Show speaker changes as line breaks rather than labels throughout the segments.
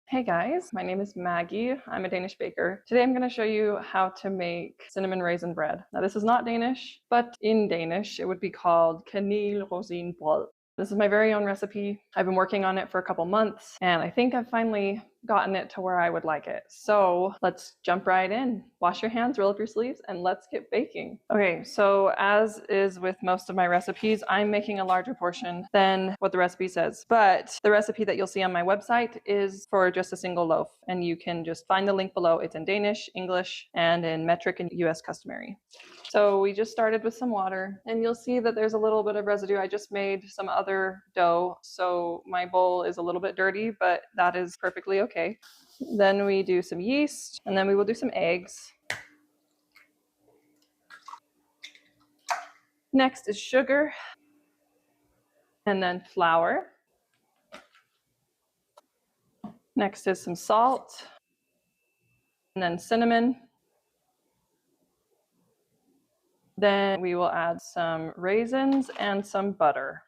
Hey guys, my name is Maggie. I'm a Danish baker. Today I'm going to show you how to make cinnamon raisin bread. Now this is not Danish, but in Danish it would be called Kanel-rosinbrød. This is my very own recipe. I've been working on it for a couple months and I think I've finally gotten it to where I would like it. So let's jump right in. Wash your hands, roll up your sleeves, and let's get baking. Okay, so as is with most of my recipes, I'm making a larger portion than what the recipe says. But the recipe that you'll see on my website is for just a single loaf, and you can just find the link below. It's in Danish, English, and in metric and US customary. So we just started with some water, and you'll see that there's a little bit of residue. I just made some other dough, so my bowl is a little bit dirty, but that is perfectly okay. Then we do some yeast, and then we will do some eggs. Next is sugar, and then flour. Next is some salt, and then cinnamon. Then we will add some raisins and some butter.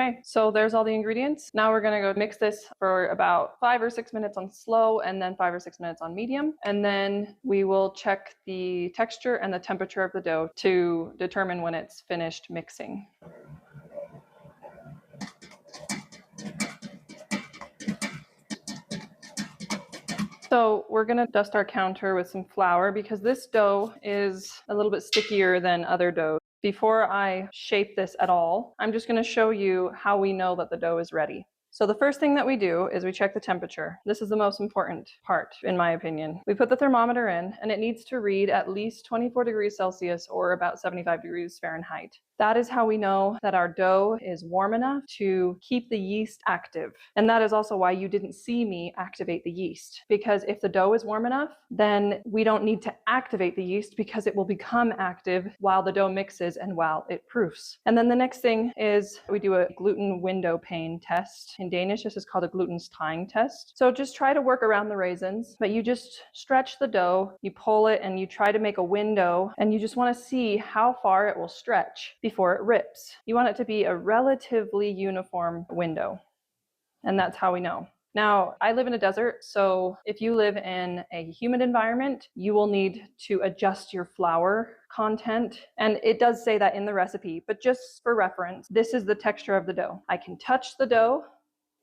Okay, so there's all the ingredients. Now we're gonna go mix this for about 5 or 6 minutes on slow and then 5 or 6 minutes on medium. And then we will check the texture and the temperature of the dough to determine when it's finished mixing. So we're gonna dust our counter with some flour because this dough is a little bit stickier than other doughs. Before I shape this at all, I'm just gonna show you how we know that the dough is ready. So the first thing that we do is we check the temperature. This is the most important part, in my opinion. We put the thermometer in and it needs to read at least 24 degrees Celsius or about 75 degrees Fahrenheit. That is how we know that our dough is warm enough to keep the yeast active. And that is also why you didn't see me activate the yeast. Because if the dough is warm enough, then we don't need to activate the yeast because it will become active while the dough mixes and while it proofs. And then the next thing is we do a gluten window pane test. In Danish, this is called a gluten-string test. So just try to work around the raisins, but you just stretch the dough, you pull it, and you try to make a window, and you just want to see how far it will stretch before it rips. You want it to be a relatively uniform window, and that's how we know. Now, I live in a desert, so if you live in a humid environment, you will need to adjust your flour content. And it does say that in the recipe, but just for reference, this is the texture of the dough. I can touch the dough,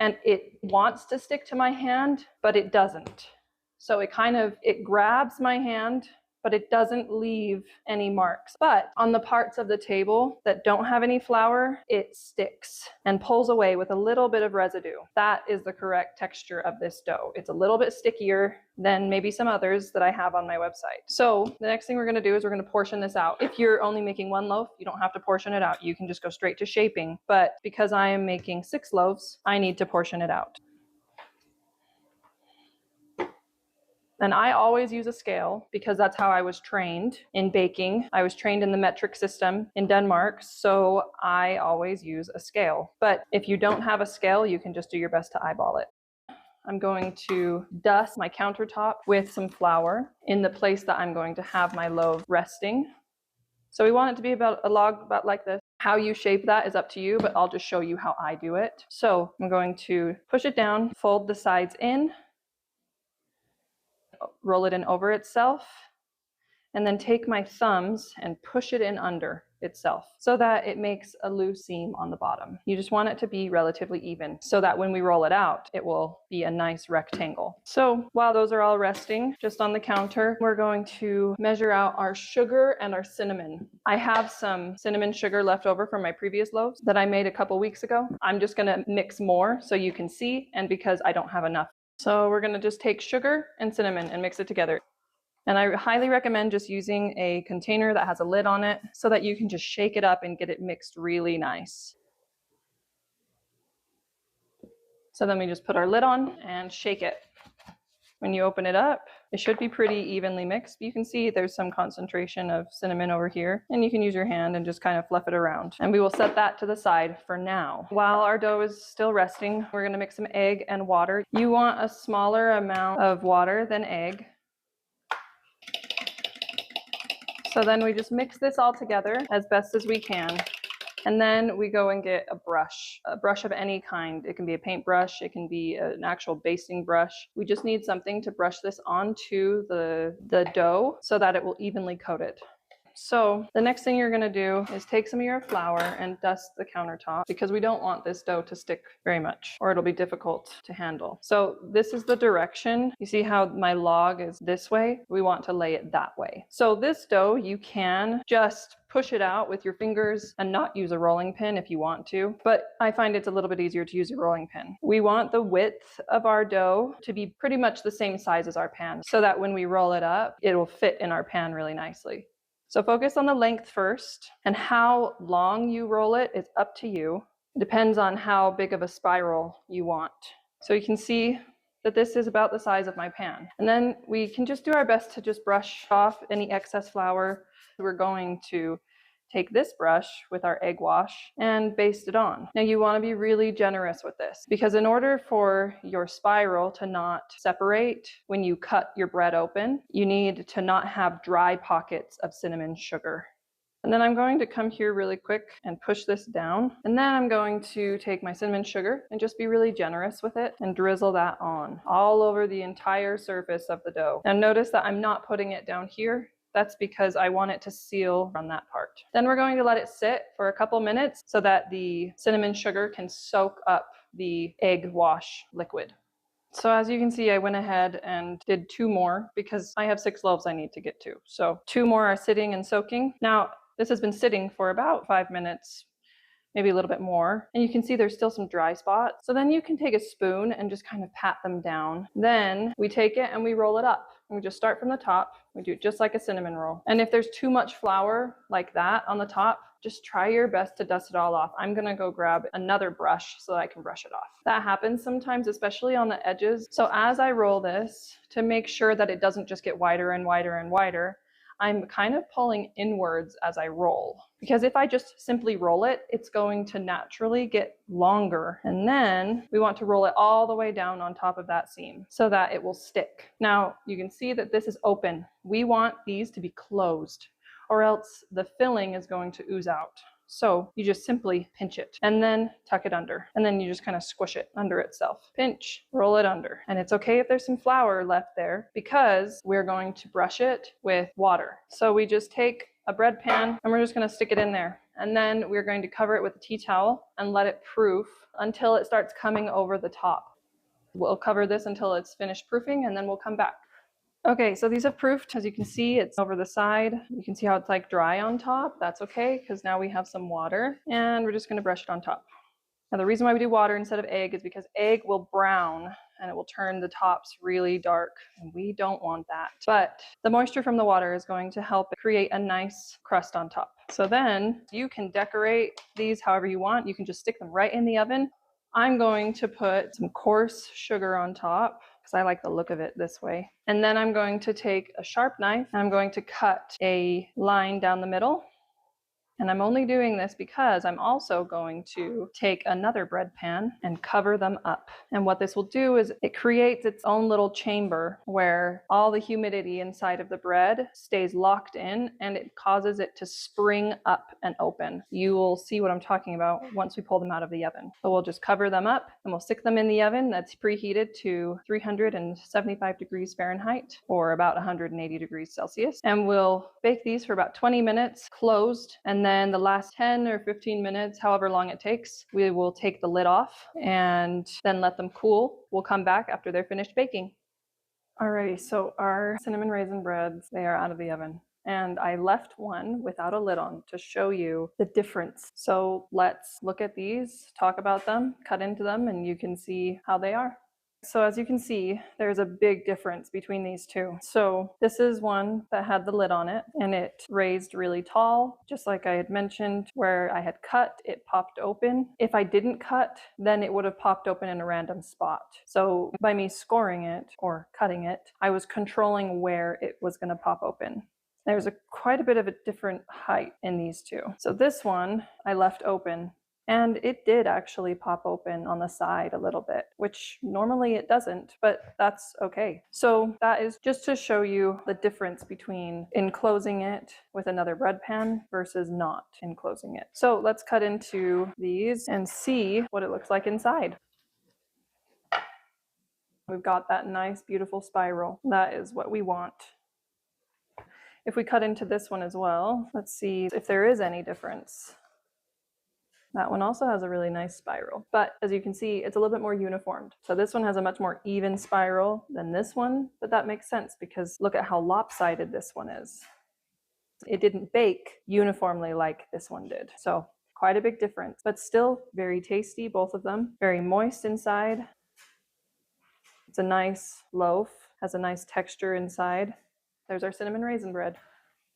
and it wants to stick to my hand, but it doesn't. So it grabs my hand, but it doesn't leave any marks. But on the parts of the table that don't have any flour, it sticks and pulls away with a little bit of residue. That is the correct texture of this dough. It's a little bit stickier than maybe some others that I have on my website. So the next thing we're gonna do is we're gonna portion this out. If you're only making 1 loaf, you don't have to portion it out. You can just go straight to shaping. But because I am making 6 loaves, I need to portion it out. And I always use a scale because that's how I was trained in baking. I was trained in the metric system in Denmark, so I always use a scale. But if you don't have a scale, you can just do your best to eyeball it. I'm going to dust my countertop with some flour in the place that I'm going to have my loaf resting. So we want it to be about a log about like this. How you shape that is up to you, but I'll just show you how I do it. So I'm going to push it down, fold the sides in, roll it in over itself, and then take my thumbs and push it in under itself so that it makes a loose seam on the bottom. You just want it to be relatively even so that when we roll it out, it will be a nice rectangle. So while those are all resting just on the counter, we're going to measure out our sugar and our cinnamon. I have some cinnamon sugar left over from my previous loaves that I made a couple weeks ago. I'm just gonna mix more so you can see, and because I don't have enough. So we're gonna just take sugar and cinnamon and mix it together. And I highly recommend just using a container that has a lid on it so that you can just shake it up and get it mixed really nice. So then we just put our lid on and shake it. When you open it up, it should be pretty evenly mixed. You can see there's some concentration of cinnamon over here, and you can use your hand and just kind of fluff it around. And we will set that to the side for now. While our dough is still resting, we're gonna mix some egg and water. You want a smaller amount of water than egg. So then we just mix this all together as best as we can. And then we go and get a brush of any kind. It can be a paintbrush, it can be an actual basting brush. We just need something to brush this onto the dough so that it will evenly coat it. So the next thing you're going to do is take some of your flour and dust the countertop, because we don't want this dough to stick very much or it'll be difficult to handle. So this is the direction. You see how my log is this way? We want to lay it that way. So this dough, you can just push it out with your fingers and not use a rolling pin if you want to, but I find it's a little bit easier to use a rolling pin. We want the width of our dough to be pretty much the same size as our pan, so that when we roll it up, it will fit in our pan really nicely. So focus on the length first, and how long you roll it is up to you. It depends on how big of a spiral you want. So you can see that this is about the size of my pan. And then we can just do our best to just brush off any excess flour. We're going to take this brush with our egg wash and baste it on. Now you want to be really generous with this, because in order for your spiral to not separate when you cut your bread open, you need to not have dry pockets of cinnamon sugar. And then I'm going to come here really quick and push this down. And then I'm going to take my cinnamon sugar and just be really generous with it and drizzle that on all over the entire surface of the dough. Now notice that I'm not putting it down here. That's because I want it to seal on that part. Then we're going to let it sit for a couple minutes so that the cinnamon sugar can soak up the egg wash liquid. So as you can see, I went ahead and did 2 more because I have 6 loaves I need to get to. So 2 more are sitting and soaking. Now, this has been sitting for about 5 minutes, maybe a little bit more. And you can see there's still some dry spots. So then you can take a spoon and just kind of pat them down. Then we take it and we roll it up. And we just start from the top. We do it just like a cinnamon roll. And if there's too much flour like that on the top, just try your best to dust it all off. I'm gonna go grab another brush so that I can brush it off. That happens sometimes, especially on the edges. So as I roll this, to make sure that it doesn't just get wider and wider and wider, I'm kind of pulling inwards as I roll. Because if I just simply roll it, it's going to naturally get longer. And then we want to roll it all the way down on top of that seam so that it will stick. Now you can see that this is open. We want these to be closed, or else the filling is going to ooze out. So you just simply pinch it and then tuck it under, and then you just kind of squish it under itself. Pinch, roll it under. And it's okay if there's some flour left there, because we're going to brush it with water. So we just take a bread pan and we're just going to stick it in there. And then we're going to cover it with a tea towel and let it proof until it starts coming over the top. We'll cover this until it's finished proofing, and then we'll come back. Okay, so these have proofed. As you can see, it's over the side. You can see how it's like dry on top. That's okay, because now we have some water, and we're just going to brush it on top. Now the reason why we do water instead of egg is because egg will brown and it will turn the tops really dark, and we don't want that. But the moisture from the water is going to help create a nice crust on top. So then you can decorate these however you want. You can just stick them right in the oven. I'm going to put some coarse sugar on top because I like the look of it this way. And then I'm going to take a sharp knife and I'm going to cut a line down the middle. And I'm only doing this because I'm also going to take another bread pan and cover them up. And what this will do is it creates its own little chamber where all the humidity inside of the bread stays locked in, and it causes it to spring up and open. You will see what I'm talking about once we pull them out of the oven. So we'll just cover them up and we'll stick them in the oven that's preheated to 375 degrees Fahrenheit or about 180 degrees Celsius. And we'll bake these for about 20 minutes closed, and then the last 10 or 15 minutes, however long it takes, we will take the lid off and then let them cool. We'll come back after they're finished baking. Alrighty, so our cinnamon raisin breads, they are out of the oven. And I left one without a lid on to show you the difference. So let's look at these, talk about them, cut into them, and you can see how they are. So as you can see, there's a big difference between these two. So this is one that had the lid on it, and it raised really tall, just like I had mentioned. Where I had cut, it popped open. If I didn't cut, then it would have popped open in a random spot. So by me scoring it or cutting it, I was controlling where it was going to pop open. There's quite a bit of a different height in these two. So this one I left open And it did actually pop open on the side a little bit, which normally it doesn't, but that's okay. So that is just to show you the difference between enclosing it with another bread pan versus not enclosing it. So let's cut into these and see what it looks like inside. We've got that nice, beautiful spiral. That is what we want. If we cut into this one as well, let's see if there is any difference. That one also has a really nice spiral, but as you can see, it's a little bit more uniformed. So this one has a much more even spiral than this one, but that makes sense because look at how lopsided this one is. It didn't bake uniformly like this one did. So quite a big difference, but still very tasty, both of them. Very moist inside. It's a nice loaf, has a nice texture inside. There's our cinnamon raisin bread.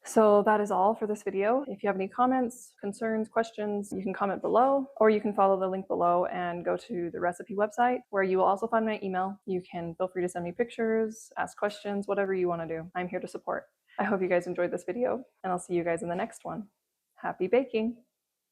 So that is all for this video. If you have any comments, concerns, questions, you can comment below, or you can follow the link below and go to the recipe website where you will also find my email. You can feel free to send me pictures, ask questions, whatever you want to do. I'm here to support. I hope you guys enjoyed this video, and I'll see you guys in the next one. Happy baking!